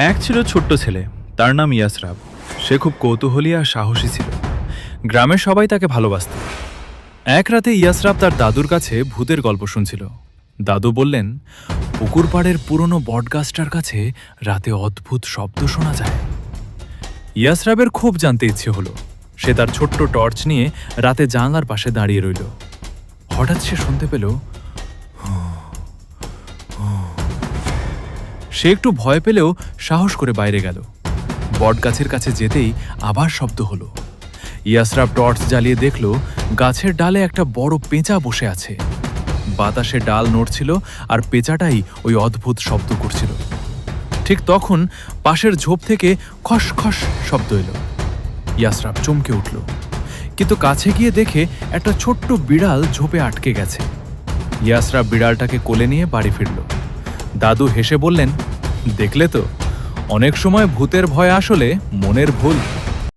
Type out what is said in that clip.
এক ছিল ছোট্ট ছেলে, তার নাম ইয়াসরাব। সে খুব কৌতূহলী আর সাহসী ছিল। গ্রামের সবাই তাকে ভালোবাসত। এক রাতে ইয়াসরাব তার দাদুর কাছে ভূতের গল্প শুনছিল। দাদু বললেন, পুকুর পাড়ের পুরনো বটগাছটার কাছে রাতে অদ্ভুত শব্দ শোনা যায়। ইয়াসরাবের খুব জানতে ইচ্ছে হলো। সে তার ছোট্ট টর্চ নিয়ে রাতে জানলার পাশে দাঁড়িয়ে রইল। হঠাৎ সে শুনতে পেল, সে একটু ভয় পেলেও সাহস করে বাইরে গেল। বটগাছের কাছে যেতেই আবার শব্দ হলো। ইয়াসরাব টর্চ জ্বালিয়ে দেখল, গাছের ডালে একটা বড় পেঁচা বসে আছে। বাতাসে ডাল নড়ছিল আর পেঁচাটাই ওই অদ্ভুত শব্দ করছিল। ঠিক তখন পাশের ঝোপ থেকে খস খস শব্দ এলো। ইয়াসরাব চমকে উঠল, কিন্তু কাছে গিয়ে দেখে একটা ছোট্ট বিড়াল ঝোপে আটকে গেছে। ইয়াসরাব বিড়ালটাকে কোলে নিয়ে বাড়ি ফিরল। দাদু হেসে বললেন, দেখলে তো, অনেক সময় ভূতের ভয় আসলে মনের ভুল।